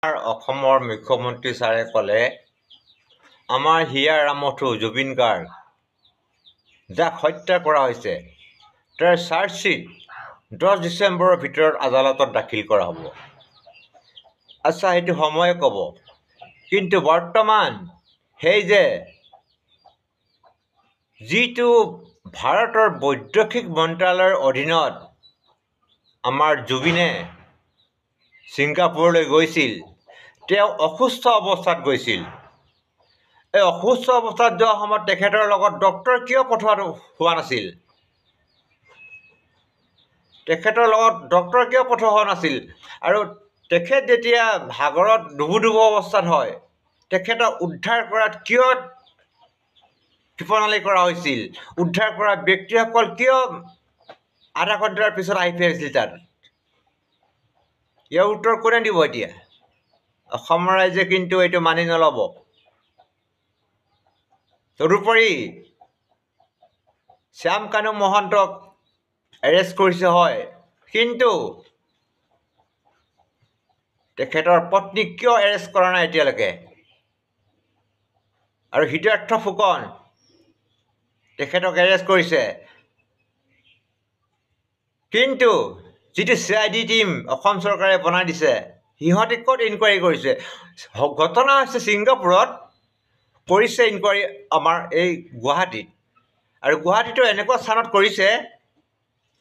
অসমৰ মুখ্যমন্ত্ৰী ছাৰে ক'লে আমাৰ হিয়াৰ ৰামথু জুবিন গাৰ্গ যাক হত্যা কৰা হৈছে তাৰ চাৰ্জশ্বীট 10 ডিচেম্বৰৰ ভিতৰত আদালতত দাখিল কৰা হ'ব। আচ্ছা, সেইটো সময়ে ক'ব, কিন্তু বৰ্তমান সেই যে যিটো ভাৰতৰ বৈদেশিক মন্ত্ৰালয়ৰ অধীনত আমাৰ জুবিনে ছিংগাপুৰলৈ গৈছিল, তেওঁ অসুস্থ অৱস্থাত গৈছিল। এই অসুস্থ অৱস্থাত যোৱা সময়ত তেখেতৰ লগত ডক্টৰ কিয় পঠোৱা হোৱা নাছিল? আৰু তেখেত যেতিয়া সাগৰত ডুবু অৱস্থাত হয়, তেখেতক উদ্ধাৰ কৰাত কিয় ক্ষিপণালি কৰা হৈছিল? উদ্ধাৰ কৰা ব্যক্তিসকল কিয় আধা ঘণ্টাৰ পিছত আহি পাইছিল তাত? ইয়াৰ উত্তৰ কোনে দিব এতিয়া? অসমৰ ৰাইজে কিন্তু এইটো মানি নল'ব। তদুপৰি শ্যাম কানু মহন্তক এৰেষ্ট কৰিছে হয়, কিন্তু তেখেতৰ পত্নীক কিয় এৰেষ্ট কৰা নাই এতিয়ালৈকে? আৰু হৃদয়াৰ্থ ফুকন তেখেতক এৰেষ্ট কৰিছে, কিন্তু যিটো CID টিম অসম চৰকাৰে বনাই দিছে, সিহঁতে ক'ত ইনকুৱাৰী কৰিছে? ঘটনা হৈছে ছিংগাপুৰত, কৰিছে ইনকুৱাৰী আমাৰ এই গুৱাহাটীত। আৰু গুৱাহাটীতো এনেকুৱা স্থানত কৰিছে,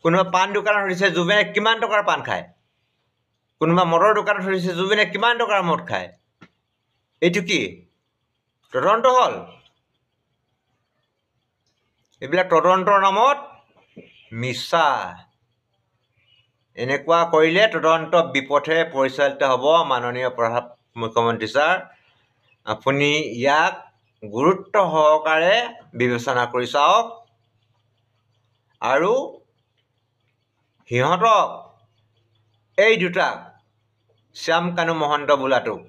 কোনোবা পাণ দোকানত ধৰিছে জুবিনে কিমান টকাৰ পাণ খায়, কোনোবা মদৰ দোকানত ধৰিছে জুবিনে কিমান টকাৰ মদ খায়। এইটো কি তদন্ত হ'ল? এইবিলাক তদন্তৰ নামত মিছা। এনেকুৱা কৰিলে তদন্ত বিপথে পৰিচালিত হ'ব। মাননীয় মুখ্যমন্ত্ৰী ছাৰ, আপুনি ইয়াক গুৰুত্ব সহকাৰে বিবেচনা কৰি চাওক আৰু সিহঁতক এই দুটাক, শ্যাম কানু মহন্ত বোলাটোক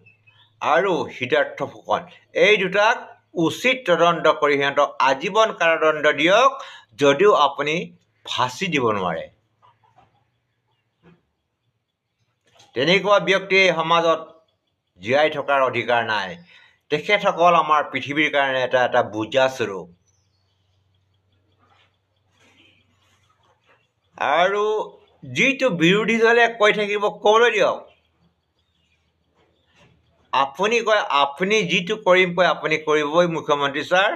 আৰু হৃদয়াৰ্থ ফুকন, এই দুটাক উচিত তদন্ত কৰি সিহঁতক আজীৱন কাৰাদণ্ড দিয়ক, যদিও আপুনি ফাঁচি দিব নোৱাৰে। তেনেকুৱা ব্যক্তিয়ে সমাজত জীয়াই থকাৰ অধিকাৰ নাই। তেখেতসকল আমাৰ পৃথিৱীৰ কাৰণে এটা বোজা স্বৰূপ। আৰু যিটো বিৰোধী দলে কৈ থাকিব, ক'বলৈ দিয়ক। আপুনি কয়, আপুনি যিটো কৰিম কয় আপুনি কৰিবই মুখ্যমন্ত্ৰী ছাৰ।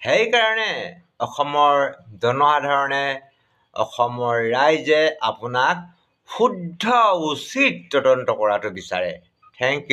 সেইকাৰণে অসমৰ জনসাধাৰণে, অসমৰ ৰাইজে আপোনাক শুদ্ধ উচিত তদন্ত কৰাটো বিচাৰে। Thank U.